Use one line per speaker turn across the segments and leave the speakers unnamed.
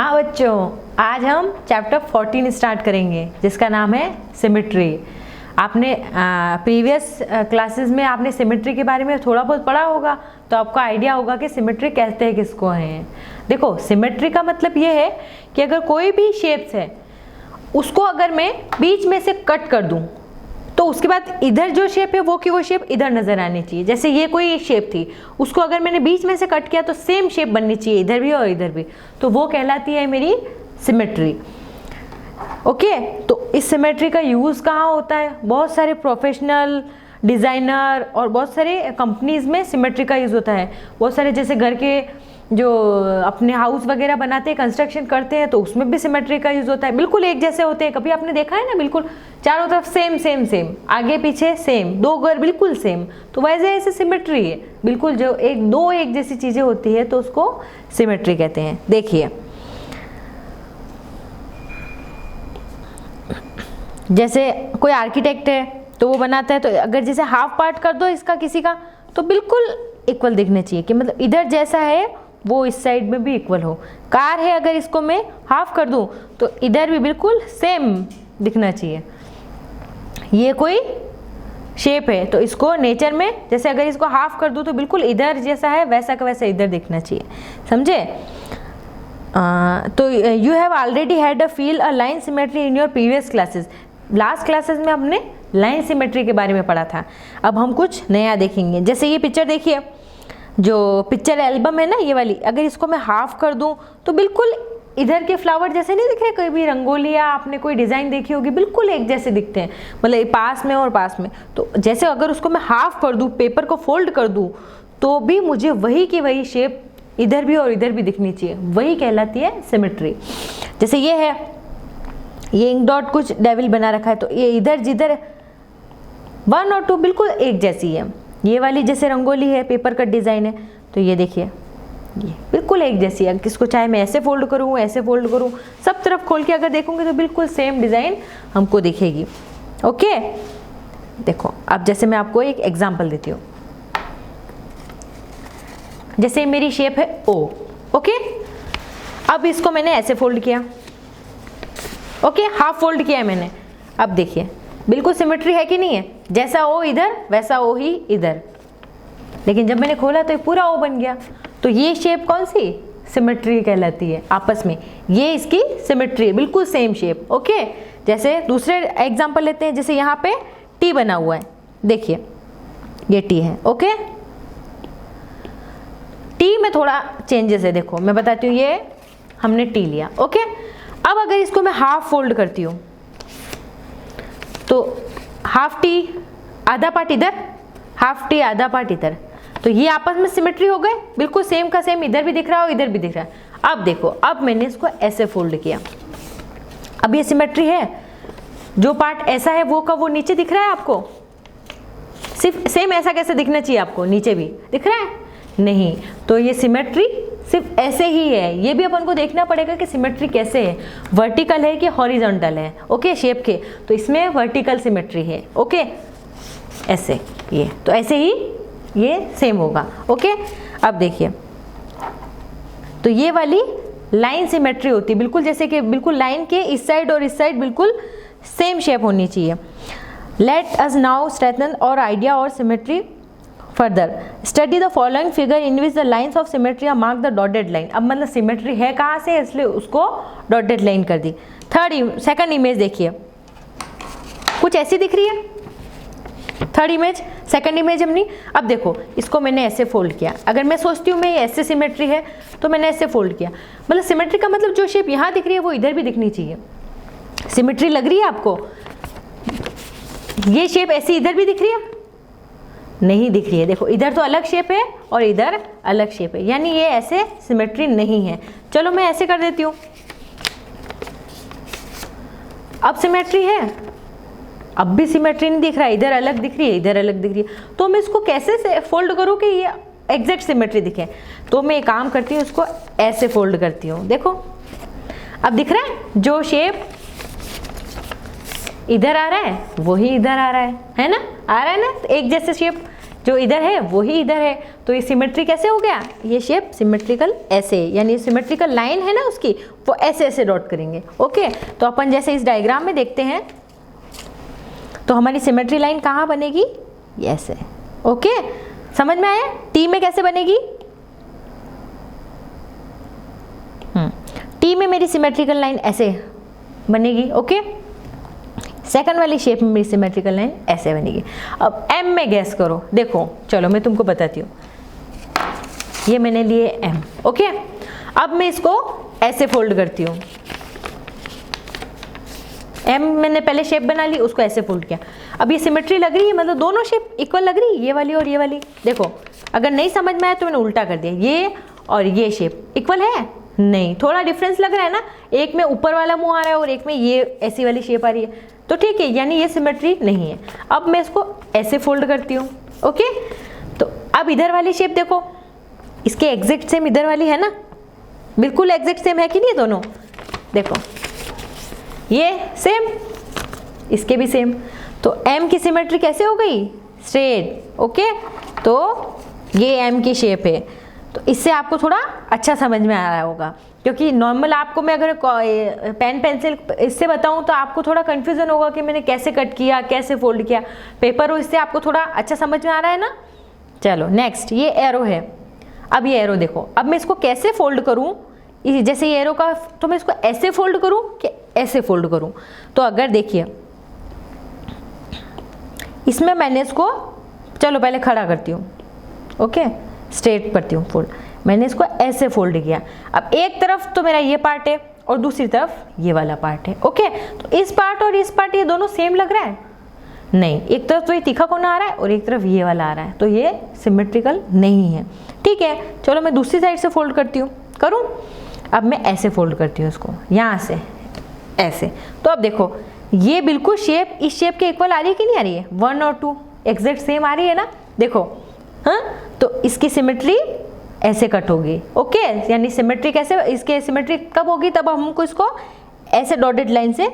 हाँ बच्चों, आज हम चैप्टर 14 स्टार्ट करेंगे जिसका नाम है सिमेट्री। आपने प्रीवियस क्लासेस में आपने सिमेट्री के बारे में थोड़ा बहुत पढ़ा होगा, तो आपको आइडिया होगा कि सिमेट्री कहते हैं किसको हैं। देखो, सिमेट्री का मतलब ये है कि अगर कोई भी शेप्स है उसको अगर मैं बीच में से कट कर दूं तो उसके बाद इधर जो शेप है वो की वो शेप इधर नजर आनी चाहिए। जैसे ये कोई शेप थी, उसको अगर मैंने बीच में से कट किया तो सेम शेप बननी चाहिए इधर भी और इधर भी, तो वो कहलाती है मेरी सिमेट्री। ओके, तो इस सिमेट्री का यूज कहाँ होता है? बहुत सारे प्रोफेशनल डिजाइनर और बहुत सारे कंपनीज में सिमेट्री का यूज होता है। बहुत सारे जैसे घर के जो अपने हाउस वगैरह बनाते हैं, कंस्ट्रक्शन करते हैं, तो उसमें भी सिमेट्री का यूज होता है। बिल्कुल एक जैसे होते हैं, कभी आपने देखा है ना, बिल्कुल चारों तरफ सेम सेम सेम, आगे पीछे सेम, दो घर बिल्कुल सेम, तो वैसे ऐसे सिमेट्री है। बिल्कुल जो एक जैसी चीजें होती है तो उसको सिमेट्री कहते हैं। देखिए, जैसे कोई आर्किटेक्ट है तो वो बनाता है, तो अगर जैसे हाफ पार्ट कर दो इसका किसी का, तो बिल्कुल इक्वल दिखना चाहिए कि मतलब इधर जैसा है वो इस साइड में भी इक्वल हो। कार है, अगर इसको मैं हाफ कर दूं तो इधर भी बिल्कुल सेम दिखना चाहिए। ये कोई शेप है तो इसको नेचर में जैसे अगर इसको हाफ कर दूं तो बिल्कुल इधर जैसा है वैसा का वैसा इधर दिखना चाहिए। समझे? तो you have already had a feel a line symmetry in your previous classes. Last classes में हमने लाइन सिमेट्री के बारे में पढ़ा था। अब हम कुछ नया देखेंगे। जैसे ये पिक्चर देखिए, जो पिक्चर एल्बम है ना ये वाली, अगर इसको मैं हाफ कर दूं तो बिल्कुल इधर के फ्लावर जैसे नहीं दिख रहे? कोई भी रंगोली या आपने कोई डिजाइन देखी होगी, बिल्कुल एक जैसे दिखते हैं, मतलब पास में और पास में। तो जैसे अगर उसको मैं हाफ कर दूं, पेपर को फोल्ड कर दूं, तो भी मुझे वही की वही शेप इधर भी और इधर भी दिखनी चाहिए। वही कहलाती है सिमेट्री। जैसे ये है, ये इंक डॉट कुछ डेविल बना रखा है, तो ये इधर जिधर 1 और 2 बिल्कुल एक जैसी है। ये वाली जैसे रंगोली है, पेपर कट डिजाइन है, तो ये देखिए ये बिल्कुल एक जैसी है। किसको चाहे मैं ऐसे फोल्ड करूँ, ऐसे फोल्ड करूँ, सब तरफ खोल के अगर देखूंगी तो बिल्कुल सेम डिजाइन हमको दिखेगी। ओके, देखो अब जैसे मैं आपको एक एग्जांपल देती हूँ। जैसे मेरी शेप है ओ। ओके, अब इसको मैंने ऐसे फोल्ड किया। ओके, हाफ फोल्ड किया है मैंने। अब देखिए बिल्कुल सिमेट्री है कि नहीं है? जैसा ओ इधर वैसा ओ ही इधर, लेकिन जब मैंने खोला तो ये पूरा ओ बन गया। तो ये शेप कौन सी सिमेट्री कहलाती है आपस में? ये इसकी सिमेट्री है, बिल्कुल सेम शेप। ओके, जैसे दूसरे एग्जांपल लेते हैं। जैसे यहाँ पे टी बना हुआ है, देखिए ये टी है। ओके, टी में थोड़ा चेंजेस है, देखो मैं बताती हूँ। ये हमने टी लिया। ओके, अब अगर इसको मैं हाफ फोल्ड करती हूँ तो हाफ टी आधा पार्ट इधर, हाफ टी आधा पार्ट इधर, तो ये आपस में सिमेट्री हो गए, बिल्कुल सेम का सेम, इधर भी दिख रहा हो इधर भी दिख रहा है। अब देखो, अब मैंने इसको ऐसे फोल्ड किया, अब ये सिमेट्री है। जो पार्ट ऐसा है वो का वो नीचे दिख रहा है आपको? सिर्फ सेम ऐसा कैसे दिखना चाहिए आपको? नीचे भी दिख रहा है? नहीं, तो ये सिमेट्री सिर्फ ऐसे ही है। ये भी अपन को देखना पड़ेगा कि सिमेट्री कैसे है, वर्टिकल है कि हॉरिजॉन्टल है। ओके, शेप के, तो इसमें वर्टिकल सिमेट्री है। ओके, ऐसे ये, तो ऐसे ही ये सेम होगा। ओके, अब देखिए, तो ये वाली लाइन सिमेट्री होती है, बिल्कुल जैसे कि बिल्कुल लाइन के इस साइड और इस साइड बिल्कुल सेम शेप होनी चाहिए। Let us now strengthen our idea our symmetry further. Study the following figure in which the lines of symmetry are mark the dotted line. अब मतलब सिमेट्री है कहाँ से, इसलिए उसको डॉटेड लाइन कर दी। सेकंड इमेज देखिए, कुछ ऐसी दिख रही है। थर्ड इमेज, सेकंड इमेज हमने। अब देखो, इसको मैंने ऐसे फोल्ड किया। अगर मैं सोचती हूँ मैं ऐसे सिमेट्री है तो मैंने ऐसे फोल्ड किया, मतलब सिमेट्री का मतलब जो शेप यहाँ दिख रही है वो इधर भी दिखनी चाहिए। सिमेट्री लग रही है आपको? ये शेप ऐसी इधर भी दिख रही है? नहीं दिख रही है। देखो, इधर तो अलग शेप है और इधर अलग शेप है, यानी ये ऐसे सिमेट्री नहीं है। चलो मैं ऐसे कर देती हूँ, अब सिमेट्री है। अब भी सिमेट्री नहीं दिख रहा है, इधर अलग दिख रही है, इधर अलग दिख रही है। तो मैं इसको कैसे से फोल्ड करूँ कि ये एग्जैक्ट सिमेट्री दिखे? तो मैं एक काम करती हूँ, इसको ऐसे फोल्ड करती हूँ। देखो, अब दिख रहा है, जो शेप इधर आ रहा है वही इधर आ रहा है ना? आ रहा है ना? एक जैसे शेप जो इधर है वही इधर है, तो ये सिमेट्री कैसे हो गया, ये शेप सिमेट्रिकल ऐसे, यानी सिमेट्रिकल लाइन है ना उसकी, वो ऐसे ऐसे डॉट करेंगे। ओके, तो अपन जैसे इस डायग्राम में देखते हैं, तो हमारी सिमेट्री लाइन कहाँ बनेगी, ऐसे। ओके, समझ में आया, टी में कैसे बनेगी, टी में मेरी सिमेट्रिकल लाइन ऐसे बनेगी। ओके, सेकंड वाली शेप में मेरी सिमेट्रिकल लाइन ऐसे बनेगी। अब एम में गैस करो, देखो चलो मैं तुमको बताती हूँ, ये मैंने लिए एम। ओके, अब मैं इसको ऐसे फोल्ड करती हूँ, एम मैंने पहले शेप बना ली, उसको ऐसे फोल्ड किया। अब ये सिमेट्री लग रही है, मतलब दोनों शेप इक्वल लग रही है, ये वाली और ये वाली। देखो अगर नहीं समझ में आया तो मैंने उल्टा कर दिया, ये और ये शेप इक्वल है नहीं, थोड़ा डिफरेंस लग रहा है ना, एक में ऊपर वाला मुंह आ रहा है और एक में ये ऐसी वाली शेप आ रही है, तो ठीक है, यानी ये सिमेट्री नहीं है। अब मैं इसको ऐसे फोल्ड करती हूँ। ओके, तो अब इधर वाली शेप देखो, इसके एग्जैक्ट सेम इधर वाली है ना, बिल्कुल एग्जैक्ट सेम है कि नहीं दोनों, देखो ये सेम, इसके भी सेम, तो एम की सिमेट्री कैसे हो गई, स्ट्रेट। ओके, तो ये एम की शेप है, तो इससे आपको थोड़ा अच्छा समझ में आ रहा होगा, क्योंकि नॉर्मल आपको मैं अगर पेन पेंसिल इससे बताऊं तो आपको थोड़ा कंफ्यूजन होगा कि मैंने कैसे कट किया, कैसे फोल्ड किया। पेपर हो, इससे आपको थोड़ा अच्छा समझ में आ रहा है ना। चलो नेक्स्ट, ये एरो है। अब ये एरो देखो, अब मैं इसको कैसे फोल्ड करूं, जैसे ये एरो का, तो मैं इसको ऐसे फोल्ड करूं कि ऐसे फोल्ड करूं। तो अगर देखिए इसमें मैंने इसको, चलो पहले खड़ा करती हूँ, ओके स्ट्रेट करती हूँ फोल्ड, मैंने इसको ऐसे फोल्ड किया। अब एक तरफ तो मेरा ये पार्ट है और दूसरी तरफ ये वाला पार्ट है। ओके, तो इस पार्ट और इस पार्ट ये दोनों सेम लग रहा है, नहीं, एक तरफ तो ये तीखा कोना आ रहा है और एक तरफ ये वाला आ रहा है, तो ये सिमेट्रिकल नहीं है। ठीक है, चलो मैं दूसरी साइड से फोल्ड करती हूँ, करूँ। अब मैं ऐसे फोल्ड करती हूँ इसको, यहाँ से ऐसे। तो अब देखो ये बिल्कुल शेप इस शेप के इक्वल आ रही है कि नहीं आ रही है, 1 और 2 एग्जैक्ट सेम आ रही है ना, देखो। हाँ, तो इसकी सिमेट्री ऐसे कट होगी। ओके, यानी सिमेट्री कैसे, इसके सिमेट्री कब होगी, तब हमको इसको ऐसे डॉटेड लाइन से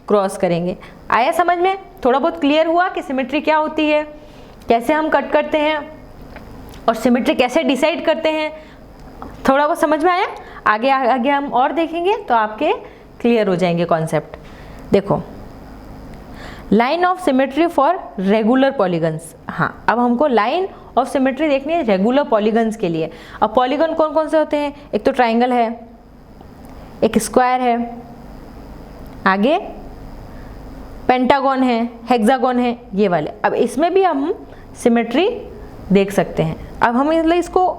क्रॉस करेंगे। आया समझ में, थोड़ा बहुत क्लियर हुआ कि सिमेट्री क्या होती है, कैसे हम कट करते हैं और सिमेट्री कैसे डिसाइड करते हैं, थोड़ा बहुत समझ में आया। आगे आगे हम और देखेंगे तो आपके क्लियर हो जाएंगे कॉन्सेप्ट। देखो, line of symmetry for regular polygons. हाँ, अब हमको लाइन ऑफ सिमेट्री देखनी है रेगुलर पॉलीगन्स के लिए। अब पॉलीगन कौन कौन से होते हैं, एक तो ट्राइंगल है, एक स्क्वायर है, आगे पेंटागन है, हेक्सागन है, ये वाले। अब इसमें भी हम सिमेट्री देख सकते हैं। अब हम इसको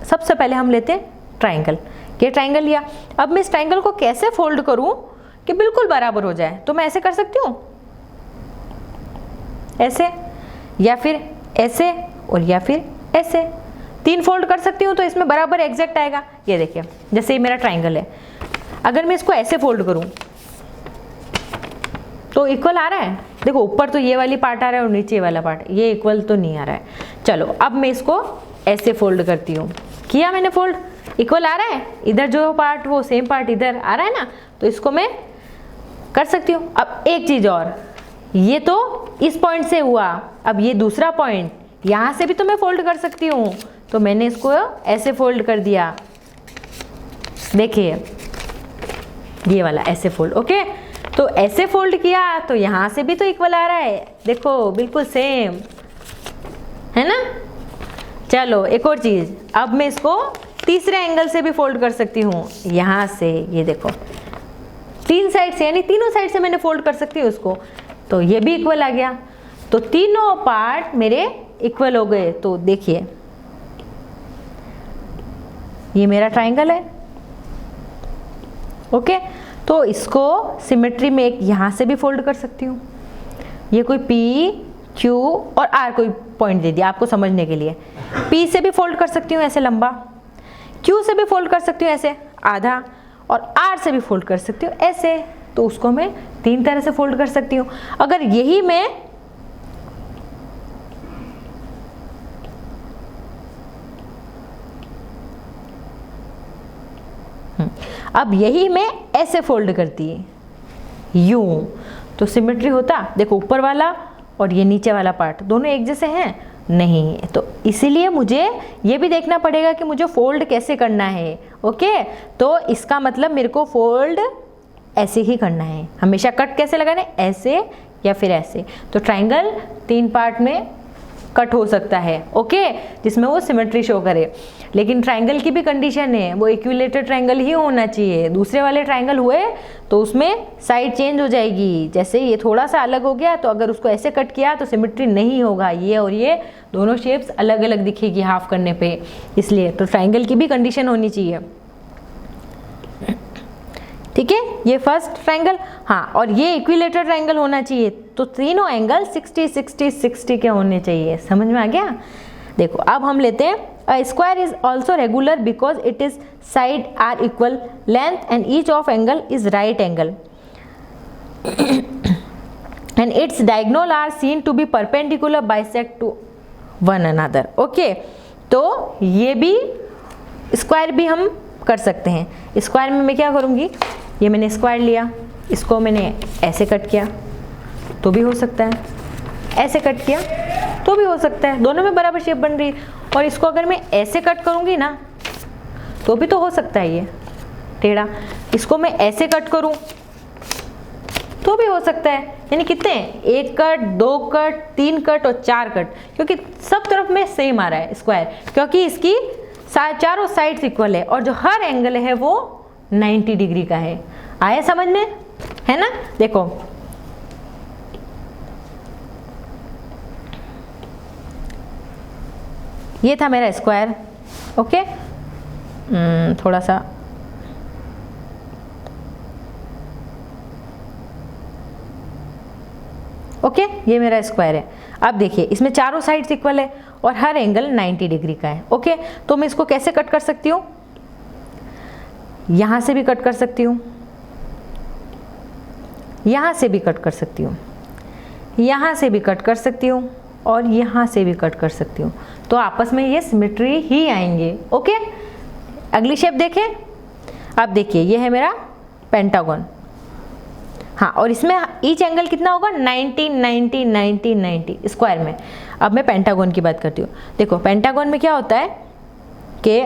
सबसे पहले हम लेते हैं ट्राइंगल। ये ट्राइंगल लिया, अब मैं इस ट्राइंगल को कैसे फोल्ड करूं कि बिल्कुल बराबर हो जाए, तो मैं ऐसे कर सकती हूँ, ऐसे, या फिर ऐसे, और या फिर ऐसे, 3 फोल्ड कर सकती हूँ, तो इसमें बराबर एग्जैक्ट आएगा। ये देखिए, जैसे ये मेरा ट्राइंगल है, अगर मैं इसको ऐसे फोल्ड करूँ तो इक्वल आ रहा है। देखो ऊपर तो ये वाली पार्ट आ रहा है और नीचे वाला पार्ट, ये इक्वल तो नहीं आ रहा है। चलो अब मैं इसको ऐसे फोल्ड करती हूँ, किया मैंने फोल्ड, इक्वल आ रहा है, इधर जो पार्ट वो सेम पार्ट इधर आ रहा है ना, तो इसको मैं कर सकती हूँ। अब एक चीज़ और, ये तो इस पॉइंट से हुआ, अब ये दूसरा पॉइंट, यहाँ से भी तो मैं फोल्ड कर सकती हूँ, तो मैंने इसको ऐसे फोल्ड कर दिया, देखिए ये वाला ऐसे फोल्ड। ओके, तो ऐसे फोल्ड किया तो यहाँ से भी तो इक्वल आ रहा है, देखो बिल्कुल सेम है ना। चलो एक और चीज़, अब मैं इसको तीसरे एंगल से भी फोल्ड कर सकती हूँ, यहाँ से, ये देखो 3 साइड से, यानी तीनों साइड से मैंने फोल्ड कर सकती हूँ उसको, तो ये भी इक्वल आ गया। तो तीनों पार्ट मेरे इक्वल हो गए। तो देखिए ये मेरा ट्राइंगल है। ओके, तो इसको सिमेट्री में एक यहाँ से भी फोल्ड कर सकती हूँ, ये कोई P, Q और R कोई पॉइंट दे दिया आपको समझने के लिए। P से भी फोल्ड कर सकती हूँ ऐसे लंबा, Q से भी फोल्ड कर सकती हूँ ऐसे आधा, और R से भी फोल्ड कर सकती हूँ ऐसे। तो उसको मैं 3 तरह से फोल्ड कर सकती हूँ। अगर यही मैं अब यही मैं ऐसे फोल्ड करती यूं, तो सिमेट्री होता। देखो ऊपर वाला और ये नीचे वाला पार्ट दोनों एक जैसे हैं, नहीं। तो इसीलिए मुझे ये भी देखना पड़ेगा कि मुझे फोल्ड कैसे करना है। ओके, तो इसका मतलब मेरे को फोल्ड ऐसे ही करना है। हमेशा कट कैसे लगाना है, ऐसे या फिर ऐसे। तो ट्राइंगल 3 पार्ट में कट हो सकता है, ओके, जिसमें वो सिमेट्री शो करे। लेकिन ट्राइंगल की भी कंडीशन है, वो इक्विलेटरल ट्राइंगल ही होना चाहिए। दूसरे वाले ट्राइंगल हुए तो उसमें साइड चेंज हो जाएगी। जैसे ये थोड़ा सा अलग हो गया, तो अगर उसको ऐसे कट किया तो सिमेट्री नहीं होगा, ये और ये दोनों शेप्स अलग अलग दिखेगी हाफ करने पे। इसलिए तो ट्राइंगल की भी कंडीशन होनी चाहिए, ठीक है। ये फर्स्ट ट्राइंगल, हाँ, और ये इक्विलेटरल ट्राइंगल होना चाहिए। तो तीनों एंगल 60 60 60 के होने चाहिए। समझ में आ गया? देखो अब हम लेते हैं, a square is also regular because it is side are equal length and each of angle is right angle and its diagonal are seen to be perpendicular bisect to one another. Okay, तो ये भी square भी हम कर सकते हैं। Square में मैं क्या करूँगी, ये मैंने स्क्वायर लिया, इसको मैंने ऐसे कट किया तो भी हो सकता है, ऐसे कट किया तो भी हो सकता है, दोनों में बराबर शेप बन रही है। और इसको अगर मैं ऐसे कट करूँगी ना तो भी तो हो सकता है ये टेढ़ा। इसको मैं ऐसे कट करूँ तो भी हो सकता है। यानी कितने, 1 कट, 2 कट, 3 कट और 4 कट, क्योंकि सब तरफ में सेम आ रहा है स्क्वायर, क्योंकि इसकी चारों साइड्स इक्वल है और जो हर एंगल है वो 90 डिग्री का है। आया समझ में, है ना? देखो ये था मेरा स्क्वायर, ओके, थोड़ा सा ओके, ये मेरा स्क्वायर है। अब देखिए इसमें चारों साइड्स इक्वल है और हर एंगल 90 डिग्री का है। ओके, तो मैं इसको कैसे कट कर सकती हूँ, यहां से भी कट कर सकती हूँ, यहां से भी कट कर सकती हूँ, यहां से भी कट कर सकती हूँ और यहां से भी कट कर सकती हूँ। तो आपस में ये सिमेट्री ही आएंगे। ओके, अगली शेप देखें। अब देखिए ये है मेरा पेंटागन, हाँ, और इसमें ईच एंगल कितना होगा, 90 90 90 90 स्क्वायर में। अब मैं पेंटागन की बात करती हूँ। देखो पेंटागन में क्या होता है कि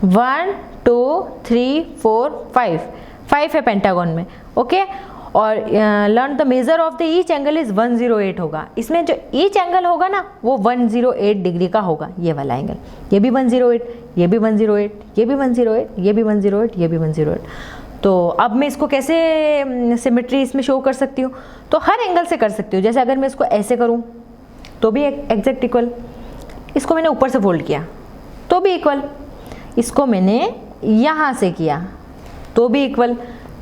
1 2 3 4 5 है पेंटागन में। ओके, और learn the measure of the each angle is 108 होगा। इसमें जो ईच एंगल होगा ना वो 108 डिग्री का होगा। ये वाला एंगल, ये भी 108, ये भी 108, ये भी 108, ये भी 108, ये भी 108। तो अब मैं इसको कैसे सिमेट्री इसमें शो कर सकती हूँ, तो हर एंगल से कर सकती हूँ। जैसे अगर मैं इसको ऐसे करूँ तो भी एग्जैक्ट इक्वल, इसको मैंने ऊपर से फोल्ड किया तो भी इक्वल, इसको मैंने यहाँ से किया तो भी इक्वल,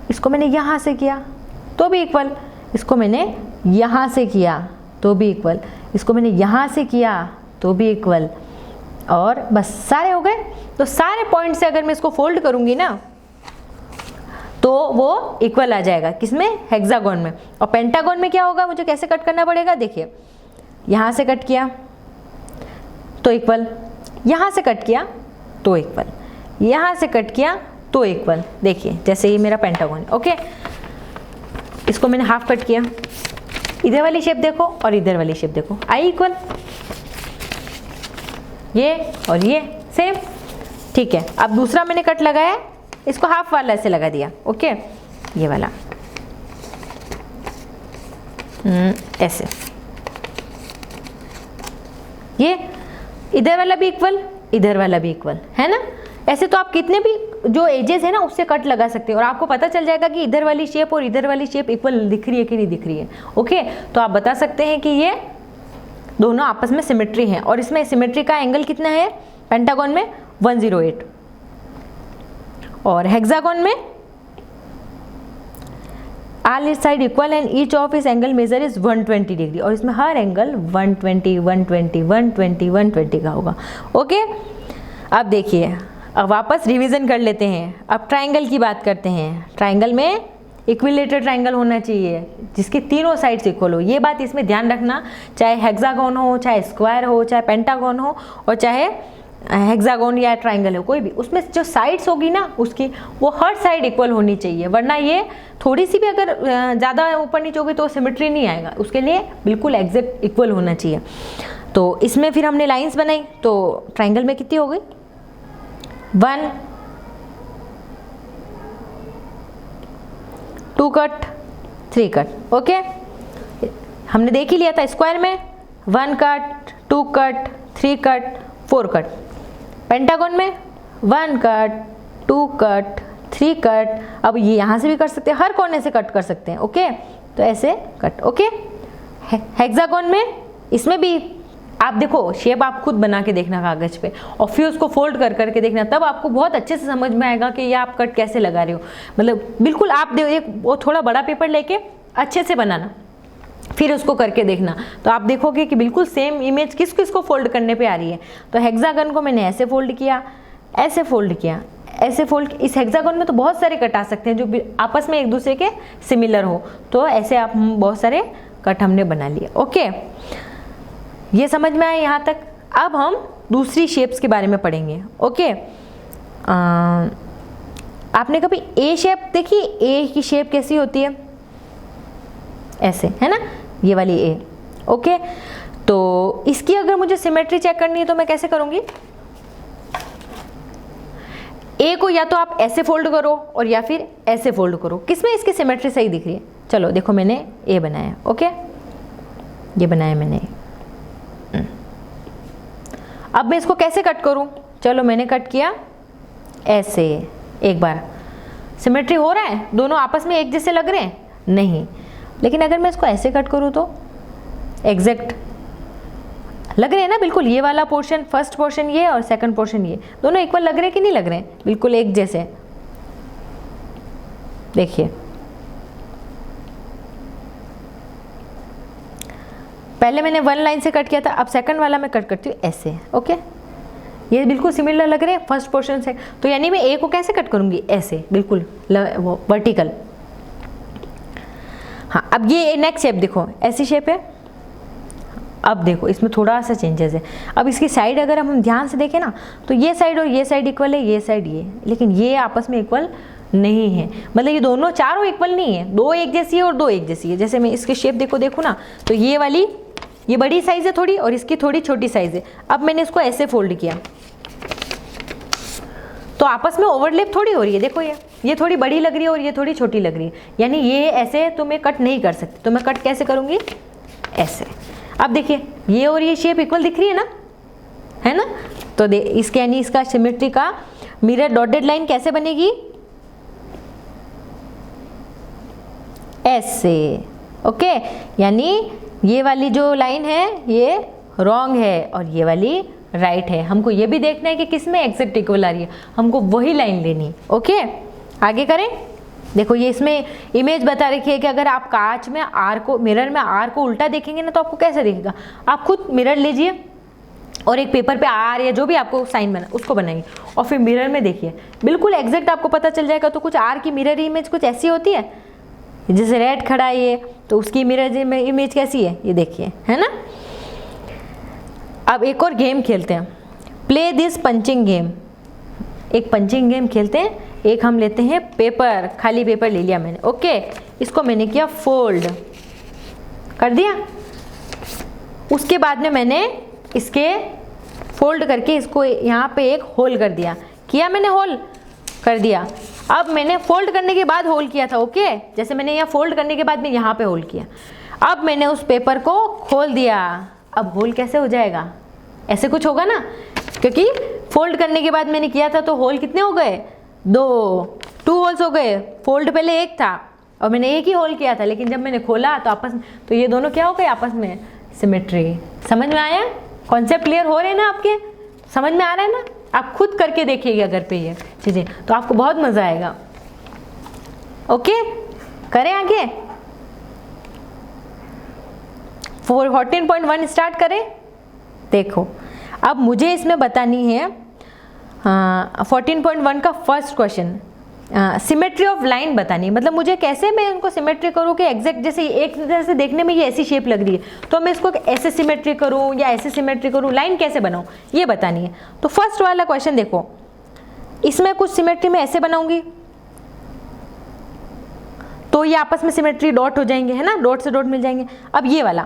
इसको मैंने यहाँ से किया तो भी इक्वल, इसको मैंने यहाँ से किया तो भी इक्वल, इसको मैंने यहाँ से किया तो भी इक्वल, और बस सारे हो गए। तो सारे पॉइंट से अगर मैं इसको फोल्ड करूँगी ना तो वो इक्वल आ जाएगा। किसमें, हेक्सागोन में। और पेंटागन में क्या होगा, मुझे कैसे कट करना पड़ेगा, देखिए यहाँ से कट किया तो इक्वल, यहाँ से कट किया तो इक्वल, यहाँ से कट किया तो इक्वल। देखिए जैसे ये मेरा पेंटागन है। ओके, इसको मैंने हाफ कट किया, इधर वाली शेप देखो और इधर वाली शेप देखो, आई इक्वल, ये और ये सेम, ठीक है। अब दूसरा मैंने कट लगाया, इसको हाफ वाला ऐसे लगा दिया। ओके, ये वाला ऐसे, ये इधर वाला भी इक्वल, इधर वाला भी इक्वल, है ना? ऐसे तो आप कितने भी जो एजेस है ना उससे कट लगा सकते हो और आपको पता चल जाएगा कि इधर वाली शेप और इधर वाली शेप इक्वल दिख रही है कि नहीं दिख रही है। ओके, तो आप बता सकते हैं कि ये दोनों आपस में सिमेट्री हैं। और इसमें सिमेट्री का एंगल कितना है, पेंटागन में 108 और हेक्सागन में all it side equal and each of इस एंगल मेजर इज 120 डिग्री, और इसमें हर एंगल 120 120 120 120 का होगा। ओके, अब देखिए, अब वापस रिवीजन कर लेते हैं। अब ट्राइंगल की बात करते हैं। ट्राइंगल में इक्विलेटरल ट्राइंगल होना चाहिए जिसकी तीनों साइड्स इक्वल हो। ये बात इसमें ध्यान रखना, चाहे हेक्सागन हो, चाहे स्क्वायर हो, चाहे पेंटागन हो और चाहे हेक्सागोन या ट्राइंगल है कोई भी, उसमें जो साइड्स होगी ना उसकी, वो हर साइड इक्वल होनी चाहिए, वरना ये थोड़ी सी भी अगर ज़्यादा ऊपर नीचे होगी तो सिमेट्री नहीं आएगा, उसके लिए बिल्कुल एग्जैक्ट इक्वल होना चाहिए। तो इसमें फिर हमने लाइंस बनाई, तो ट्राइंगल में कितनी हो गई 1 2 कट 3 कट। ओके, हमने देख ही लिया था स्क्वायर में 1 cut 2 cut 3 cut 4 cut. Pentagon में 1 कट 2 कट 3 कट। अब ये यहाँ से भी कर सकते हैं, हर कोने से कट कर सकते हैं। ओके, तो ऐसे कट। ओके, हेक्सागन में इसमें भी आप देखो, शेप आप खुद बना के देखना कागज पे और फिर उसको फोल्ड कर करके देखना, तब आपको बहुत अच्छे से समझ में आएगा कि ये आप कट कैसे लगा रहे हो। मतलब बिल्कुल आप एक वो थोड़ा बड़ा पेपर लेके अच्छे से बनाना, फिर उसको करके देखना, तो आप देखोगे कि बिल्कुल सेम इमेज किस किस को फोल्ड करने पे आ रही है। तो हेक्सागन को मैंने ऐसे फोल्ड किया, ऐसे फोल्ड किया, ऐसे फोल्ड। इस हेक्सागन में तो बहुत सारे कट आ सकते हैं जो आपस में एक दूसरे के सिमिलर हो, तो ऐसे आप बहुत सारे कट हमने बना लिए। ओके, ये समझ में आया यहाँ तक। अब हम दूसरी शेप्स के बारे में पढ़ेंगे। ओके, आपने कभी ए शेप देखी? ए की शेप कैसी होती है? ऐसे, है ना, ये वाली ए। ओके, तो इसकी अगर मुझे सिमेट्री चेक करनी है तो मैं कैसे करूंगी? ए को या तो आप ऐसे फोल्ड करो और या फिर ऐसे फोल्ड करो, किसमें इसकी सिमेट्री सही दिख रही है? चलो देखो, मैंने ए बनाया। ओके, ये बनाया मैंने। अब मैं इसको कैसे कट करूं? चलो मैंने कट किया ऐसे, एक बार सिमेट्री हो रहा है, दोनों आपस में एक जैसे लग रहे हैं? नहीं। लेकिन अगर मैं इसको ऐसे कट करूं तो एग्जैक्ट लग रहे हैं ना, बिल्कुल। ये वाला पोर्शन, फर्स्ट पोर्शन ये और सेकंड पोर्शन ये, दोनों इक्वल लग रहे हैं कि नहीं लग रहे हैं? बिल्कुल एक जैसे। देखिए, पहले मैंने 1 लाइन से कट किया था, अब सेकंड वाला मैं कट करती हूँ ऐसे। ओके, ये बिल्कुल सिमिलर लग रहे हैं फर्स्ट पोर्शन से, तो यानी मैं ए को कैसे कट करूंगी? ऐसे, बिल्कुल वो वर्टिकल। हाँ, अब ये नेक्स्ट शेप देखो, ऐसी शेप है। अब देखो इसमें थोड़ा सा चेंजेस है। अब इसकी साइड अगर हम ध्यान से देखें ना, तो ये साइड और ये साइड इक्वल है, ये साइड ये, लेकिन ये आपस में इक्वल नहीं है। मतलब ये दोनों चारों इक्वल नहीं है, 2 एक जैसी है और 2 एक जैसी है। जैसे मैं इसकी शेप देखो ना, तो ये वाली ये बड़ी साइज है थोड़ी और इसकी थोड़ी छोटी साइज है। अब मैंने इसको ऐसे फोल्ड किया तो आपस में ओवरलैप थोड़ी हो रही है। देखो ये थोड़ी बड़ी लग रही है और ये थोड़ी छोटी लग रही है, यानी ये ऐसे तो मैं कट नहीं कर सकती। तो मैं कट कैसे करूंगी? ऐसे। अब देखिए, ये और ये शेप इक्वल दिख रही है ना, है ना? तो इसके यानी इसका सिमेट्री का मिरर डॉटेड लाइन कैसे बनेगी? ऐसे। ओके, यानी ये वाली जो लाइन है ये रॉन्ग है और ये वाली राइट है। हमको ये भी देखना है कि किस में एग्जैक्ट इक्वल आ रही है, हमको वही लाइन लेनी। ओके, आगे करें। देखो, ये इसमें इमेज बता रखी है कि अगर आप कांच में आर को, मिरर में आर को उल्टा देखेंगे ना तो आपको कैसे दिखेगा? आप खुद मिरर लीजिए और एक पेपर पे आर या जो भी आपको साइन बना उसको बनाइए और फिर मिरर में देखिए, बिल्कुल एग्जैक्ट आपको पता चल जाएगा। तो कुछ आर की मिरर इमेज कुछ ऐसी होती है, जैसे रेड खड़ा है ये, तो उसकी मिरर इमेज कैसी है ये देखिए, है ना? अब एक और गेम खेलते हैं, प्ले दिस पंचिंग गेम। एक पंचिंग गेम खेलते हैं। एक हम लेते हैं पेपर, खाली पेपर ले लिया मैंने। ओके, इसको मैंने किया फोल्ड कर दिया। उसके बाद में मैंने इसके फोल्ड करके इसको यहाँ पे एक होल कर दिया। किया मैंने होल कर दिया। अब मैंने फोल्ड करने के बाद होल किया था। ओके, जैसे मैंने यहाँ फोल्ड करने के बाद में यहाँ पे होल किया। अब मैंने उस पेपर को खोल दिया। अब होल कैसे हो जाएगा? ऐसे कुछ होगा ना, क्योंकि फोल्ड करने के बाद मैंने किया था तो होल कितने हो गए? 2 होल्स हो गए। फोल्ड पहले एक था और मैंने एक ही होल किया था, लेकिन जब मैंने खोला तो आपस में, तो ये दोनों क्या हो गए आपस में? सिमेट्री। समझ में आया? कॉन्सेप्ट क्लियर हो रहे हैं ना आपके? समझ में आ रहा है ना? आप खुद करके देखिएगा घर पे ये चीजें, तो आपको बहुत मजा आएगा। ओके, करें आगे। 14.1 स्टार्ट करें। देखो, अब मुझे इसमें बतानी है 14.1 का first question. Symmetry of line बतानी है, मतलब मुझे कैसे मैं उनको सिमेट्री करूँ कि एग्जैक्ट जैसे एक तरह से देखने में ये ऐसी शेप लग रही है तो मैं इसको ऐसे सिमेट्री करूँ या ऐसे सिमेट्री करूँ, लाइन कैसे बनाऊँ ये बतानी है। तो फर्स्ट वाला क्वेश्चन देखो, इसमें कुछ सिमेट्री में ऐसे बनाऊंगी तो ये आपस में सिमेट्री डॉट हो जाएंगे, है ना, डॉट से डॉट मिल जाएंगे। अब ये वाला,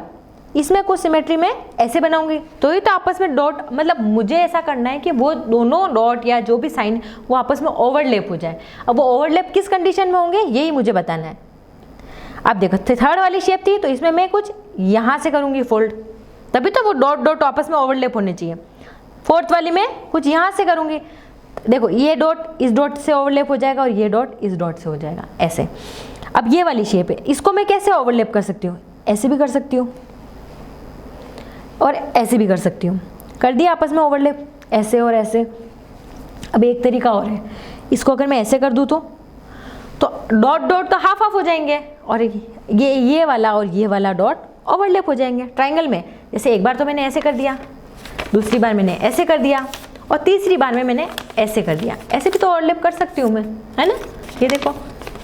इसमें कुछ सिमेट्री में ऐसे बनाऊंगी तो ये तो आपस में डॉट, मतलब मुझे ऐसा करना है कि वो दोनों डॉट या जो भी साइन वो आपस में ओवरलैप हो जाए। अब वो ओवरलैप किस कंडीशन में होंगे यही मुझे बताना है। अब देखो थर्ड वाली शेप थी तो इसमें मैं कुछ यहाँ से करूँगी फोल्ड, तभी तो वो डॉट डॉट आपस में ओवरलैप होने चाहिए। फोर्थ वाली में कुछ यहाँ से करूँगी, देखो ये डॉट इस डॉट से ओवरलैप हो जाएगा और ये डॉट इस डॉट से हो जाएगा ऐसे। अब ये वाली शेप है, इसको मैं कैसे ओवरलैप कर सकती हूँ, ऐसे भी कर सकती हूँ और ऐसे भी कर सकती हूँ, कर दिया आपस में ओवरलैप ऐसे और ऐसे। अब एक तरीका और है, इसको अगर मैं ऐसे कर दूँ तो डॉट डॉट तो हाफ हाफ हो जाएंगे और ये वाला और ये वाला डॉट ओवरलैप हो जाएंगे ट्राइंगल में। जैसे एक बार तो मैंने ऐसे कर दिया, दूसरी बार मैंने ऐसे कर दिया और तीसरी बार में मैंने ऐसे कर दिया। ऐसे भी तो ओवरलैप कर सकती हूँ मैं, है ना, ये देखो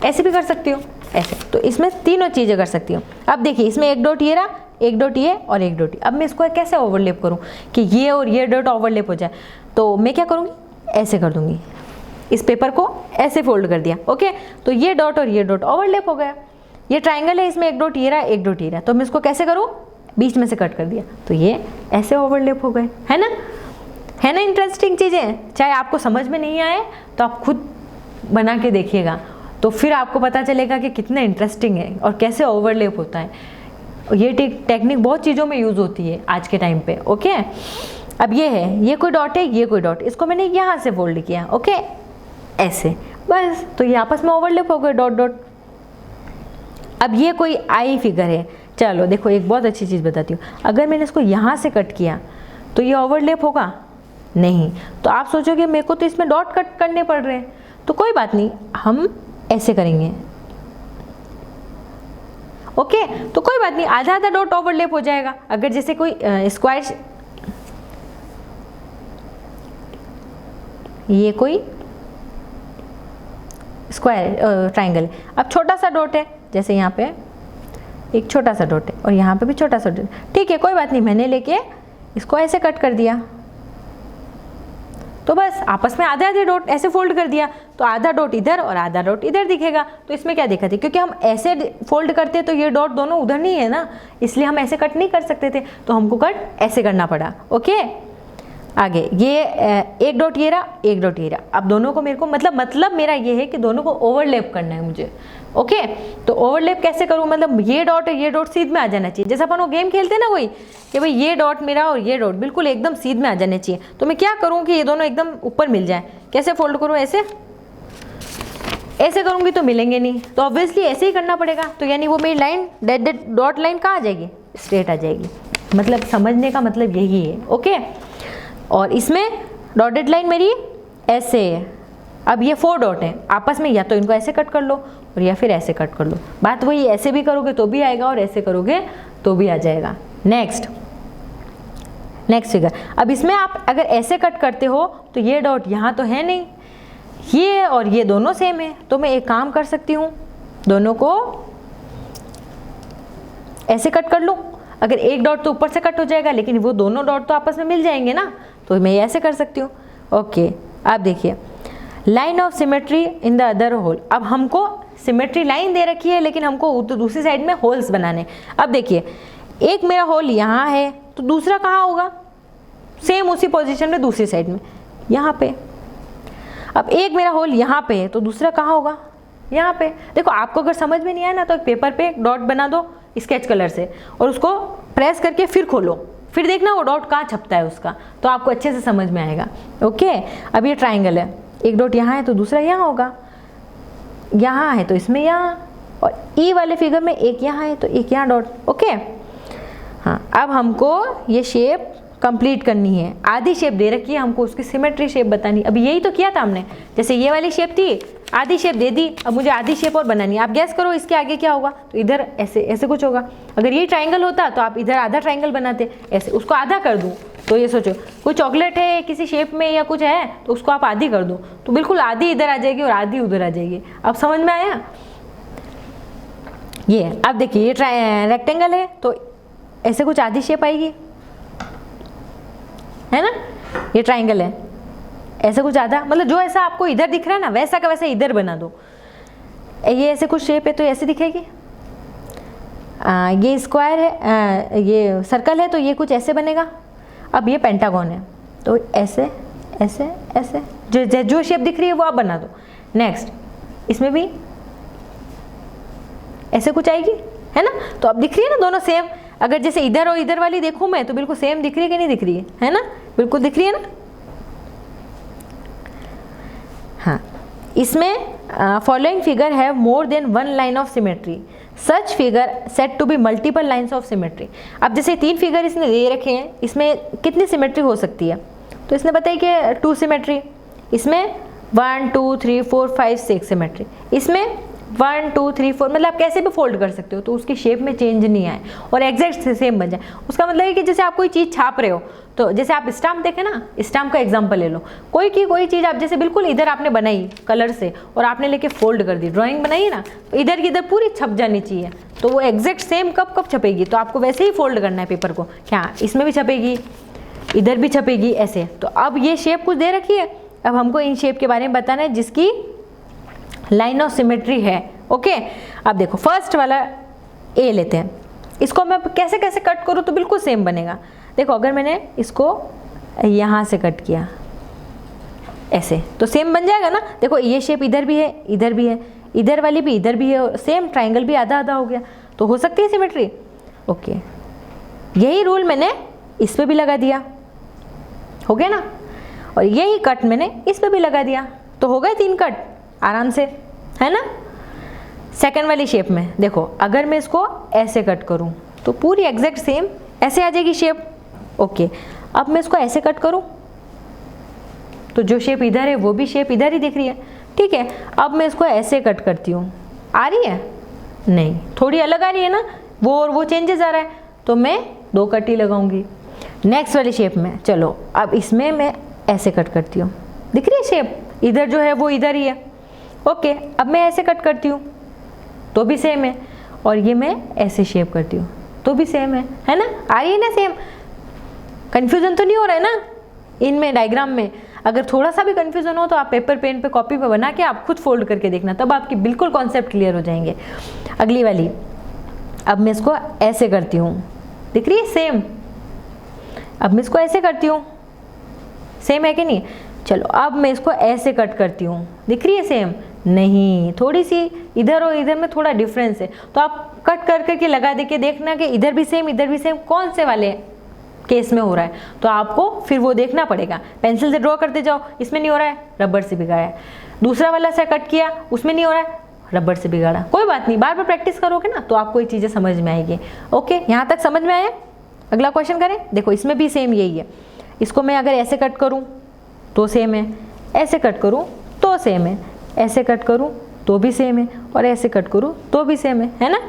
ऐसे भी कर सकती हूँ ऐसे। तो इसमें तीनों चीज़ें कर सकती हूँ। अब देखिए इसमें एक डॉट ये रहा, एक डॉट ये और एक डॉट ये। अब मैं इसको कैसे ओवरलैप करूँ कि ये और ये डॉट ओवरलैप हो जाए, तो मैं क्या करूँगी, ऐसे कर दूँगी, इस पेपर को ऐसे फोल्ड कर दिया। ओके, तो ये डॉट और ये डॉट ओवरलैप हो गया। ये ट्राइंगल है, इसमें एक डॉट ये रहा, एक डॉट ये रहा, तो मैं इसको कैसे करूँ, बीच में से कट कर दिया, तो ये ऐसे ओवरलैप हो गए, है ना। है ना इंटरेस्टिंग चीज़ें। चाहे आपको समझ में नहीं आए तो आप खुद बना के देखिएगा, तो फिर आपको पता चलेगा कि कितना इंटरेस्टिंग है और कैसे ओवरलैप होता है। ये टेक्निक बहुत चीज़ों में यूज़ होती है आज के टाइम पे। ओके, अब ये है, ये कोई डॉट है, ये कोई डॉट, इसको मैंने यहाँ से फोल्ड किया, ओके ऐसे, बस, तो ये आपस में ओवरलैप हो गए डॉट डॉट। अब ये कोई आई फिगर है, चलो देखो एक बहुत अच्छी चीज़ बताती हूँ, अगर मैंने इसको यहाँ से कट किया तो ये ओवरलैप होगा नहीं। तो आप सोचोगे मेरे को तो इसमें डॉट कट करने पड़ रहे हैं, तो कोई बात नहीं, हम ऐसे करेंगे। ओके, तो कोई बात नहीं, आधा आधा डॉट ओवरलैप हो जाएगा। अगर जैसे कोई स्क्वायर, ये कोई स्क्वायर ट्राइंगल है, अब छोटा सा डॉट है, जैसे यहाँ पे एक छोटा सा डॉट है और यहाँ पे भी छोटा सा डॉट, ठीक है कोई बात नहीं, मैंने लेके इसको ऐसे कट कर दिया, तो बस आपस में आधे आधे डॉट ऐसे फोल्ड कर दिया, तो आधा डॉट इधर और आधा डॉट इधर दिखेगा। तो इसमें क्या दिक्कत है, क्योंकि हम ऐसे फोल्ड करते तो ये डॉट दोनों उधर नहीं है ना, इसलिए हम ऐसे कट नहीं कर सकते थे, तो हमको कट ऐसे करना पड़ा। ओके, आगे ये एक डॉट ये रहा, एक डॉट ये रहा, अब दोनों को मेरे को मतलब मेरा ये है कि दोनों को ओवरलैप करना है मुझे। ओके, तो ओवरलैप कैसे करूँ, मतलब ये डॉट और ये डॉट सीध में आ जाना चाहिए। जैसे अपन वो गेम खेलते हैं ना कोई, कि भाई ये डॉट मेरा और ये डॉट बिल्कुल एकदम सीध में आ जाने चाहिए। तो मैं क्या करूँ कि ये दोनों एकदम ऊपर मिल जाए, कैसे फोल्ड करूँ, ऐसे ऐसे करूँगी तो मिलेंगे नहीं, तो ऑब्वियसली ऐसे ही करना पड़ेगा। तो यानी वो मेरी लाइन डॉट लाइन कहाँ आ जाएगी, स्ट्रेट आ जाएगी। मतलब समझने का मतलब यही है। ओके, और इसमें डॉटेड लाइन मेरी ऐसे है। अब ये 4 डॉट हैं आपस में, या तो इनको ऐसे कट कर लो और या फिर ऐसे कट कर लो, बात वही, ऐसे भी करोगे तो भी आएगा और ऐसे करोगे तो भी आ जाएगा। नेक्स्ट फिगर, अब इसमें आप अगर ऐसे कट करते हो तो ये डॉट यहाँ तो है नहीं, ये और ये दोनों सेम है, तो मैं एक काम कर सकती हूँ, दोनों को ऐसे कट कर लूँ। अगर एक डॉट तो ऊपर से कट हो जाएगा, लेकिन वो दोनों डॉट तो आपस में मिल जाएंगे ना, तो मैं ऐसे कर सकती हूँ। ओके, अब देखिए line of symmetry in the other whole. अब हमको सिमेट्री लाइन दे रखी है, लेकिन हमको तो दूसरी साइड में होल्स बनाने। अब देखिए एक मेरा होल यहाँ है, तो दूसरा कहाँ होगा, सेम उसी पोजीशन में दूसरी साइड में, यहाँ पे। अब एक मेरा होल यहाँ पे है, तो दूसरा कहाँ होगा, यहाँ पे। देखो आपको अगर समझ में नहीं आया ना, तो एक पेपर पे एक डॉट बना दो स्केच कलर से और उसको प्रेस करके फिर खोलो, फिर देखना वो डॉट कहाँ छपता है उसका, तो आपको अच्छे से समझ में आएगा। ओके, अब ये ट्राइंगल है, एक डॉट यहाँ है तो दूसरा यहाँ होगा, यहाँ है तो इसमें यहाँ, और ई वाले फिगर में एक यहाँ है तो एक यहाँ डॉट। ओके, हाँ, अब हमको ये शेप कंप्लीट करनी है। आधी शेप दे रखी है, हमको उसकी सिमेट्री शेप बतानी। अभी यही तो किया था हमने, जैसे ये वाली शेप थी, आधी शेप दे दी, अब मुझे आधी शेप और बनानी है। आप गैस करो इसके आगे क्या होगा, तो इधर ऐसे ऐसे कुछ होगा। अगर ये ट्राइंगल होता तो आप इधर आधा ट्राइंगल बनाते, ऐसे उसको आधा कर दूं तो ये सोचो कोई चॉकलेट है किसी शेप में या कुछ है तो उसको आप आधी कर दो तो बिल्कुल आधी इधर आ जाएगी और आधी उधर आ जाएगी। अब समझ में आया? ये अब देखिए ये रेक्टेंगल है तो ऐसे कुछ आधी शेप आएगी, है ना। ये ट्राइंगल है, ऐसे कुछ आधा, मतलब जो ऐसा आपको इधर दिख रहा है ना वैसा का वैसा इधर बना दो। ये ऐसे कुछ शेप है तो ऐसे दिखेगी। ये स्क्वायर है, ये सर्कल है तो ये कुछ ऐसे बनेगा। अब ये पेंटागन है तो ऐसे ऐसे ऐसे जो शेप दिख रही है वो आप बना दो। नेक्स्ट इसमें भी ऐसे कुछ आएगी, है ना। तो अब दिख रही है ना दोनों सेम। अगर जैसे इधर और इधर वाली देखूं मैं तो बिल्कुल सेम दिख रही है कि नहीं दिख रही है ना, बिल्कुल दिख रही है ना। हाँ, इसमें following figure have more than one line of symmetry, such figure said to be multiple lines of symmetry. अब जैसे 3 फिगर इसने दे रखे हैं, इसमें कितनी सिमेट्री हो सकती है? तो इसने बताया कि 2 सिमेट्री, इसमें 1 2 3 4 5 6 सिमेट्री, इसमें 1 2 3 4, मतलब आप कैसे भी फोल्ड कर सकते हो तो उसकी शेप में चेंज नहीं आए और एग्जैक्ट सेम बन जाए। उसका मतलब है कि जैसे आप कोई चीज़ छाप रहे हो तो जैसे आप स्टाम्प देखें ना, स्टाम्प का एग्जांपल ले लो। कोई चीज़ आप जैसे बिल्कुल इधर आपने बनाई कलर से और आपने लेके फोल्ड कर दी, ड्राइंग बनाई है ना, तो इधर की इधर पूरी छप जानी चाहिए। तो वो एग्जैक्ट सेम कब छपेगी? तो आपको वैसे ही फोल्ड करना है पेपर को। क्या इसमें भी छपेगी, इधर भी छपेगी, ऐसे। तो अब ये शेप कुछ दे रखी है, अब हमको इन शेप के बारे में बताना है जिसकी लाइन ऑफ सिमेट्री है। ओके, अब देखो फर्स्ट वाला ए लेते हैं। इसको मैं कैसे कैसे कट करूँ तो बिल्कुल सेम बनेगा। देखो अगर मैंने इसको यहाँ से कट किया ऐसे तो सेम बन जाएगा ना। देखो ये शेप इधर भी है, इधर भी है, इधर वाली भी इधर भी है, सेम ट्राइंगल भी आधा आधा हो गया, तो हो सकती है सिमेट्री। ओके, यही रूल मैंने इस पे भी लगा दिया, हो गया ना। और यही कट मैंने इस पे भी लगा दिया, तो हो गए 3 कट आराम से, है ना। सेकंड वाली शेप में देखो अगर मैं इसको ऐसे कट करूं तो पूरी एग्जैक्ट सेम ऐसे आ जाएगी शेप। ओके, अब मैं इसको ऐसे कट करूं तो जो शेप इधर है वो भी शेप इधर ही दिख रही है, ठीक है। अब मैं इसको ऐसे कट करती हूँ, आ रही है? नहीं, थोड़ी अलग आ रही है ना, वो और वो चेंजेस आ रहा है, तो मैं 2 कट ही लगाऊंगी। नेक्स्ट वाली शेप में चलो, अब इसमें मैं ऐसे कट करती हूँ, दिख रही है शेप, इधर जो है वो इधर ही है। ओके, अब मैं ऐसे कट करती हूँ तो भी सेम है, और ये मैं ऐसे शेप करती हूँ तो भी सेम है ना। आ रही है ना सेम? कंफ्यूजन तो नहीं हो रहा है ना इनमें डायग्राम में? अगर थोड़ा सा भी कंफ्यूजन हो तो आप पेपर पेन पे कॉपी पे बना के आप खुद फोल्ड करके देखना, तब आपकी बिल्कुल कॉन्सेप्ट क्लियर हो जाएंगे। अगली वाली, अब मैं इसको ऐसे करती हूँ, दिख रही है सेम। अब मैं इसको ऐसे करती हूँ, सेम है कि नहीं? चलो अब मैं इसको ऐसे कट करती हूँ, दिख रही है सेम? नहीं, थोड़ी सी इधर और इधर में थोड़ा डिफरेंस है, तो आप कट कर करके लगा दे के देखना कि इधर भी सेम इधर भी सेम कौन से वाले केस में हो रहा है, तो आपको फिर वो देखना पड़ेगा। पेंसिल से ड्रॉ करते जाओ, इसमें नहीं हो रहा है, रबर से बिगाड़ा। दूसरा वाला से कट किया, उसमें नहीं हो रहा है, रबर से बिगाड़ा। कोई बात नहीं, बार बार प्रैक्टिस करोगे ना तो आपको ये चीज़ें समझ में आएगी। ओके, यहाँ तक समझ में आया? अगला क्वेश्चन करें। देखो इसमें भी सेम यही है, इसको मैं अगर ऐसे कट करूँ तो सेम है, ऐसे कट करूँ तो सेम है, ऐसे कट करूँ तो भी सेम है, और ऐसे कट करूँ तो भी सेम है ना।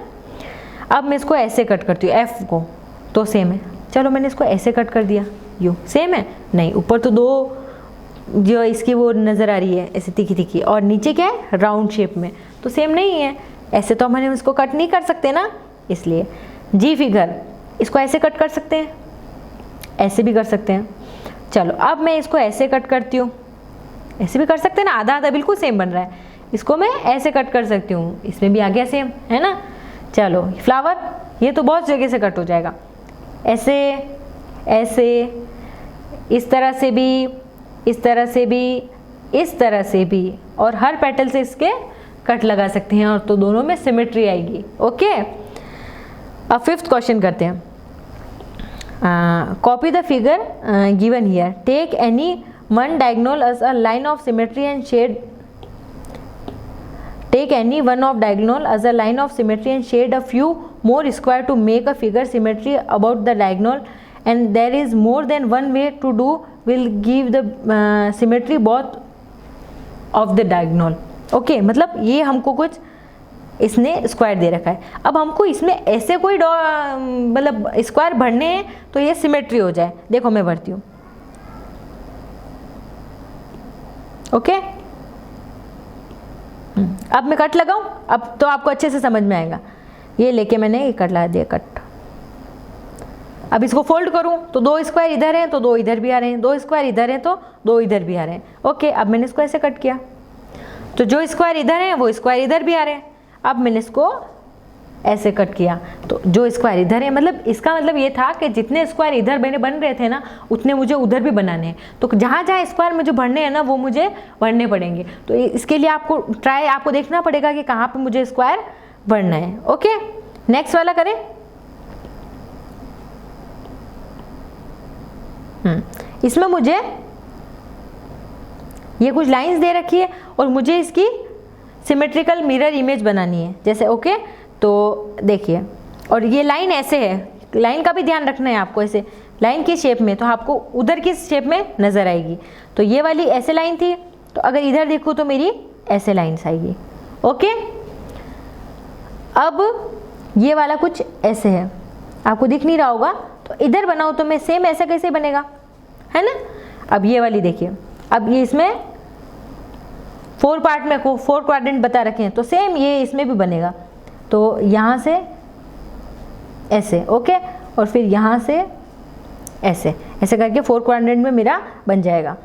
अब मैं इसको ऐसे कट करती हूँ एफ को, तो सेम है। चलो मैंने इसको ऐसे कट कर दिया, यू सेम है? नहीं, ऊपर तो 2 जो इसकी वो नज़र आ रही है ऐसे तीखी तीखी, और नीचे क्या है राउंड शेप में, तो सेम नहीं है। ऐसे तो हम इसको कट नहीं कर सकते ना, इसलिए जी फिगर इसको ऐसे कट कर सकते हैं, ऐसे भी कर सकते हैं। चलो अब मैं इसको ऐसे कट करती हूँ, ऐसे भी कर सकते हैं ना, आधा आधा बिल्कुल सेम बन रहा है। इसको मैं ऐसे कट कर सकती हूँ, इसमें भी आ गया सेम, है ना। चलो फ्लावर, ये तो बहुत जगह से कट हो जाएगा, ऐसे ऐसे, इस तरह से भी, इस तरह से भी, इस तरह से भी, और हर पेटल से इसके कट लगा सकते हैं, और तो दोनों में सिमेट्री आएगी। ओके, अब 5th क्वेश्चन करते हैं। Copy the figure given here, take any one diagonal as a line of symmetry and shade, take any one of diagonal as a line of symmetry and shade a few more square to make a figure symmetry about the diagonal, and there is more than one way to do will give the symmetry both of the diagonal. Okay, मतलब ये हमको कुछ इसने square दे रखा है। अब हमको इसमें ऐसे कोई मतलब स्क्वायर भरने हैं तो ये सिमेट्री हो जाए। देखो मैं भरती हूँ, ओके। अब मैं कट लगाऊं, अब तो आपको अच्छे से समझ में आएगा। ये लेके मैंने ये कट लगा दिया, कट। अब इसको फोल्ड करूं तो 2 स्क्वायर इधर हैं तो 2 इधर भी आ रहे हैं, 2 स्क्वायर इधर हैं तो 2 इधर भी आ रहे हैं, ओके। अब मैंने इसको ऐसे कट किया तो जो स्क्वायर इधर हैं वो स्क्वायर इधर भी आ रहे हैं। अब मैंने इसको ऐसे कट किया तो जो स्क्वायर इधर है, मतलब इसका मतलब ये था कि जितने स्क्वायर इधर बन रहे थे ना उतने मुझे उधर भी बनाने हैं। तो जहाँ जहाँ स्क्वायर मुझे भरने हैं ना वो मुझे भरने पड़ेंगे। तो इसके लिए आपको देखना पड़ेगा कि कहाँ पे मुझे स्क्वायर भरना है, ओके। नेक्स्ट वाला करें। इसमें मुझे ये कुछ लाइंस दे रखी है और मुझे इसकी सिमेट्रिकल मिरर इमेज बनानी है जैसे, ओके। तो देखिए, और ये लाइन ऐसे है, लाइन का भी ध्यान रखना है आपको, ऐसे लाइन की शेप में, तो आपको उधर की शेप में नज़र आएगी। तो ये वाली ऐसे लाइन थी, तो अगर इधर देखूँ तो मेरी ऐसे लाइन्स आएगी, ओके। अब ये वाला कुछ ऐसे है, आपको दिख नहीं रहा होगा, तो इधर बनाऊँ तो मैं सेम ऐसा कैसे बनेगा, है ना। अब ये वाली देखिए, अब ये इसमें 4 पार्ट में को 4 क्वाड्रेंट बता रखे हैं, तो सेम ये इसमें भी बनेगा। तो यहाँ से ऐसे, ओके, और फिर यहाँ से ऐसे, ऐसे करके 4 क्वाड्रेंट में मेरा बन जाएगा।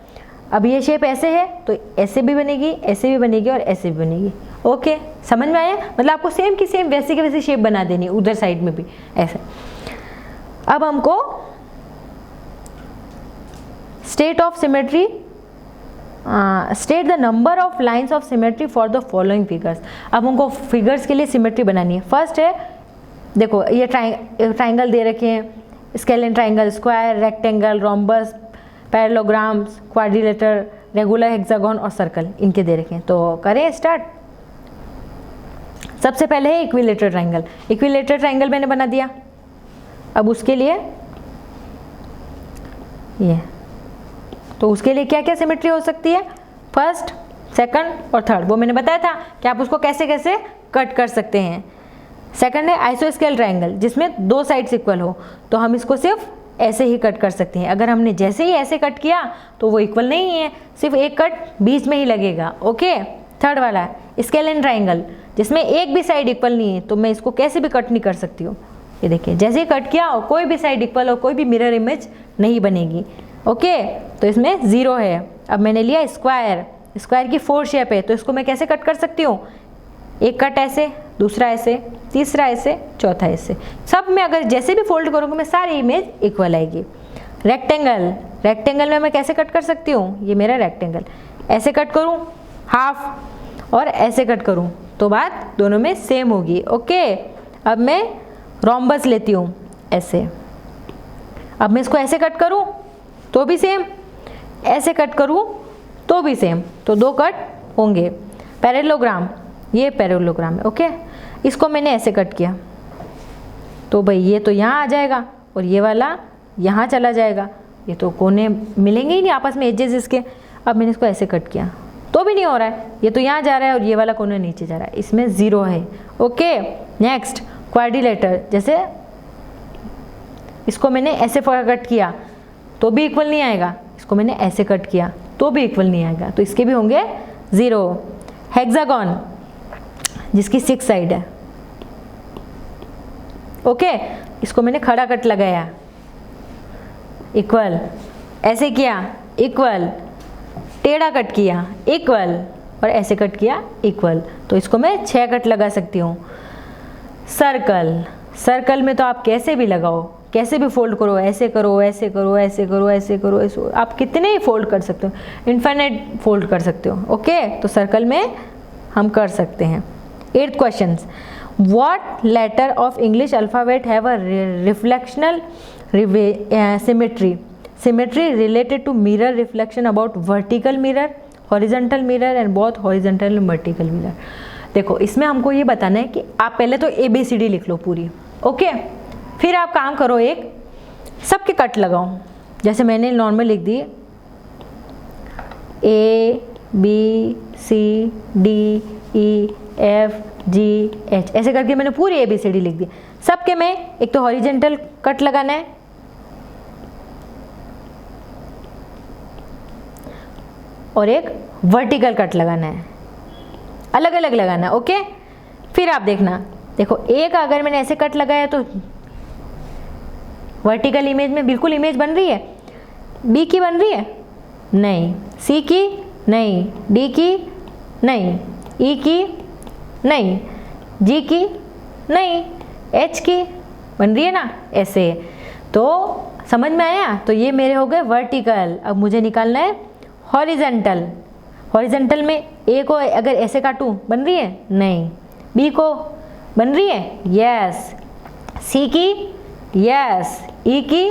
अब ये शेप ऐसे है तो ऐसे भी बनेगी, ऐसे भी बनेगी और ऐसे भी बनेगी, ओके। समझ में आया? मतलब आपको सेम की सेम वैसे की वैसी शेप बना देनी है उधर साइड में भी ऐसे। अब हमको state of symmetry, state the number of lines of symmetry for the following figures. अब हमको फिगर्स के लिए सिमेट्री बनानी है। फर्स्ट है, देखो ये ट्राइंगल दे रखे हैं, scalene triangle, square, rectangle, rhombus, parallelograms, quadrilateral, regular, hexagon और सर्कल, इनके दे रखे हैं। तो करें स्टार्ट। सबसे पहले है इक्विलेटरल ट्राइंगल। इक्विलेटरल ट्राइंगल मैंने बना दिया। अब उसके लिए ये, तो उसके लिए क्या क्या सिमेट्री हो सकती है, फर्स्ट, सेकंड और थर्ड, वो मैंने बताया था कि आप उसको कैसे कैसे कट कर सकते हैं। सेकंड है आइसोस्केल ट्राइंगल, जिसमें 2 साइड्स इक्वल हो, तो हम इसको सिर्फ ऐसे ही कट कर सकते हैं। अगर हमने जैसे ही ऐसे कट किया तो वो इक्वल नहीं है, सिर्फ एक कट बीच में ही लगेगा, ओके। थर्ड वाला स्केलेन ट्राइंगल, जिसमें एक भी साइड इक्वल नहीं है, तो मैं इसको कैसे भी कट नहीं कर सकती हूँ। ये देखिए, जैसे ही कट किया और कोई भी साइड इक्वल और कोई भी मिरर इमेज नहीं बनेगी, ओके। तो इसमें 0 है। अब मैंने लिया स्क्वायर, स्क्वायर की 4 शेप है, तो इसको मैं कैसे कट कर सकती हूँ, एक कट ऐसे, दूसरा ऐसे, तीसरा ऐसे, चौथा ऐसे। सब में अगर जैसे भी फोल्ड करूँगी मैं सारी इमेज इक्वल आएगी। रेक्टेंगल, रेक्टेंगल में मैं कैसे कट कर सकती हूँ, ये मेरा रेक्टेंगल, ऐसे कट करूँ हाफ और ऐसे कट करूँ तो बात दोनों में सेम होगी, ओके। अब मैं रोम्बस लेती हूँ ऐसे, अब मैं इसको ऐसे कट करूँ तो भी सेम, ऐसे कट करूँ तो भी सेम, तो 2 कट होंगे। पैरेललोग्राम, ये पैरेललोग्राम है, ओके। इसको मैंने ऐसे कट किया तो भाई ये तो यहाँ आ जाएगा और ये वाला यहाँ चला जाएगा, ये तो कोने मिलेंगे ही नहीं आपस में, एजेस इसके। अब मैंने इसको ऐसे कट किया तो भी नहीं हो रहा है, ये तो यहाँ जा रहा है और ये वाला कोना नीचे जा रहा है, इसमें 0 है, ओके। नेक्स्ट क्वाड्रिलेटर, जैसे इसको मैंने ऐसे कट किया तो भी इक्वल नहीं आएगा, इसको मैंने ऐसे कट किया तो भी इक्वल नहीं आएगा, तो इसके भी होंगे 0। हेक्सागोन, जिसकी 6 साइड है, ओके। इसको मैंने खड़ा कट लगाया, इक्वल, ऐसे किया इक्वल, टेढ़ा कट किया इक्वल और ऐसे कट किया इक्वल, तो इसको मैं 6 कट लगा सकती हूँ। सर्कल, सर्कल में तो आप कैसे भी लगाओ, कैसे भी फोल्ड करो, ऐसे करो, ऐसे करो, ऐसे करो, ऐसे करो, ऐसे, आप कितने ही फोल्ड कर सकते हो, इन्फिनिट फोल्ड कर सकते हो, ओके। तो सर्कल में हम कर सकते हैं। 8th question, what letter of English alphabet have a reflectional symmetry, symmetry related to mirror reflection about vertical mirror, horizontal mirror and both horizontal and vertical mirror. देखो, इसमें हमको ये बताना है कि आप पहले तो ABCD लिख लो पूरी, ओके। फिर आप काम करो, एक सबके कट लगाओ, जैसे मैंने नॉर्मल लिख दी A B C D E F GH, ऐसे करके मैंने पूरी ABCD लिख दी। सबके में एक तो हॉरिजेंटल कट लगाना है और एक वर्टिकल कट लगाना है, अलग अलग लगाना है। ओके, फिर आप देखना, देखो A का अगर मैंने ऐसे कट लगाया तो वर्टिकल इमेज में बिल्कुल इमेज बन रही है। B की बन रही है? नहीं। C की? नहीं। D की? नहीं। E की? नहीं। G की? नहीं। H की? बन रही है ना, ऐसे। तो समझ में आया? तो ये मेरे हो गए वर्टिकल। अब मुझे निकालना है हॉरिजेंटल। हॉरिजेंटल में A को अगर ऐसे काटूं, बन रही है? नहीं। B को बन रही है? यस। C की? यस। E की?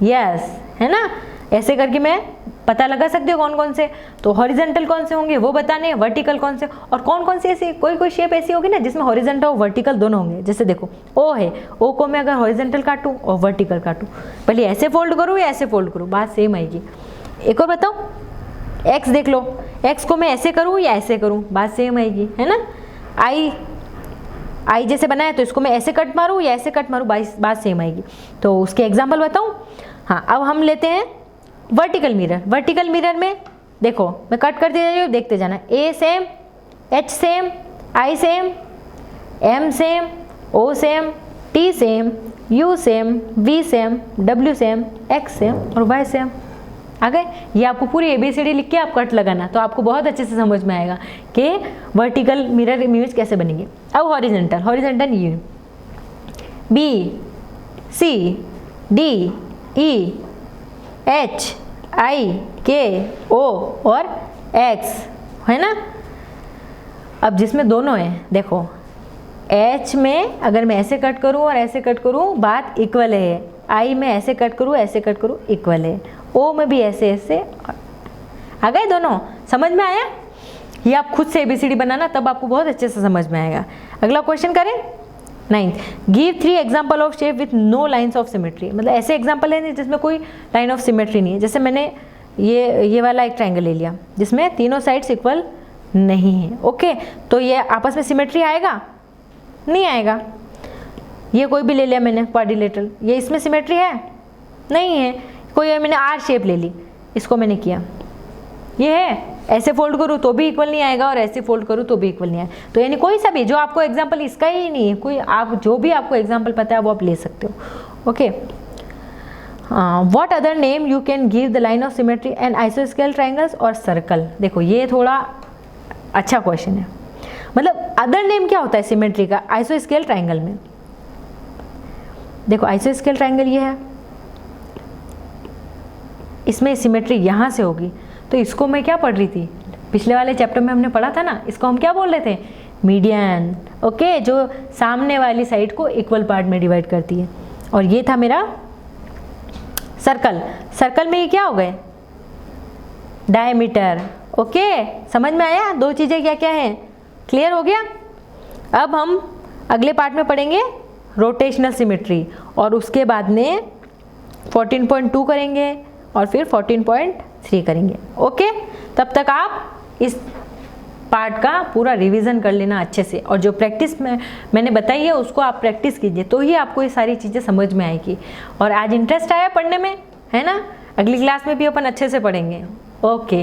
यस, है ना। ऐसे करके मैं पता लगा सकती हूँ कौन कौन से। तो हॉरिजेंटल कौन से होंगे वो बताने, वर्टिकल कौन से, और कौन कौन से ऐसी कोई शेप ऐसी होगी ना जिसमें हॉरिजेंटल और वर्टिकल दोनों होंगे। जैसे देखो O है, O को मैं अगर हॉरिजेंटल काटूं और वर्टिकल काटूं, पहले ऐसे फोल्ड करूं या ऐसे फोल्ड करूं, बात सेम आएगी। एक और बताओ, X देख लो, X को मैं ऐसे करूं या ऐसे करूं, बात सेम आएगी, है ना। I जैसे बनाया तो इसको मैं ऐसे कट मारूं या ऐसे कट मारूं, बात सेम आएगी। तो उसके एग्जाम्पल बताऊं? हाँ, अब हम लेते हैं वर्टिकल मिरर। वर्टिकल मिरर में देखो मैं कट करते जा रही हूँ, देखते जाना। A same, H same, I same, M same, O same, T same, U same, V same, W same, X same और Y सेम। आ गए? ये आपको पूरी ABCD लिख के आप कट लगाना, तो आपको बहुत अच्छे से समझ में आएगा कि वर्टिकल मिरर इमेज कैसे बनेगी। अब हॉरिजेंटल, हॉरिजेंटल ये B, C, D, E, H, I, K, O और X, है ना। अब जिसमें दोनों हैं, देखो H में अगर मैं ऐसे कट करूं और ऐसे कट करूं, बात इक्वल है। I में ऐसे कट करूं, ऐसे कट करूं, इक्वल है। O में भी ऐसे ऐसे। आ गए दोनों? समझ में आया? ये आप खुद से ABCD बनाना, तब आपको बहुत अच्छे से समझ में आएगा। अगला क्वेश्चन करें, 9th। Give 3 example of shape with no lines of symmetry. मतलब ऐसे एग्जाम्पल है जिसमें कोई लाइन ऑफ सिमेट्री नहीं है। जैसे मैंने ये वाला एक ट्रायंगल ले लिया जिसमें तीनों साइड्स इक्वल नहीं है। ओके, तो ये आपस में सिमेट्री आएगा? नहीं आएगा। ये कोई भी ले लिया मैंने क्वाड्रिलेटरल, ये इसमें सिमेट्री है? नहीं है। कोई मैंने आर शेप ले ली, इसको मैंने किया, ये है, ऐसे फोल्ड करूँ तो भी इक्वल नहीं आएगा और ऐसे फोल्ड करूँ तो भी इक्वल नहीं आएगा। तो यानी कोई सा भी जो आपको एग्जाम्पल इसका ही नहीं है, कोई आप जो भी आपको एग्जाम्पल पता है वो आप ले सकते हो। Okay, what other name you can give the line of symmetry and आइसोस्केल ट्राइंगल्स और सर्कल। देखो ये थोड़ा अच्छा क्वेश्चन है। मतलब अदर नेम क्या होता है सिमेट्री का आइसोस्केल ट्राइंगल में? देखो आइसोस्केल ट्राइंगल ये है, इसमें सिमेट्री यहाँ से होगी, तो इसको मैं क्या पढ़ रही थी पिछले वाले चैप्टर में हमने पढ़ा था ना, इसको हम क्या बोल रहे थे? मीडियन। ओके, जो सामने वाली साइड को इक्वल पार्ट में डिवाइड करती है। और ये था मेरा सर्कल। सर्कल में ये क्या हो गए? डायमीटर। ओके, समझ में आया? दो चीज़ें क्या क्या हैं, क्लियर हो गया? अब हम अगले पार्ट में पढ़ेंगे रोटेशनल सिमेट्री, और उसके बाद में 14.2 करेंगे और फिर 14.3 करेंगे। ओके, तब तक आप इस पार्ट का पूरा रिवीजन कर लेना अच्छे से, और जो प्रैक्टिस में मैंने बताई है उसको आप प्रैक्टिस कीजिए, तो ही आपको ये सारी चीज़ें समझ में आएगी। और आज इंटरेस्ट आया पढ़ने में, है ना? अगली क्लास में भी अपन अच्छे से पढ़ेंगे। ओके।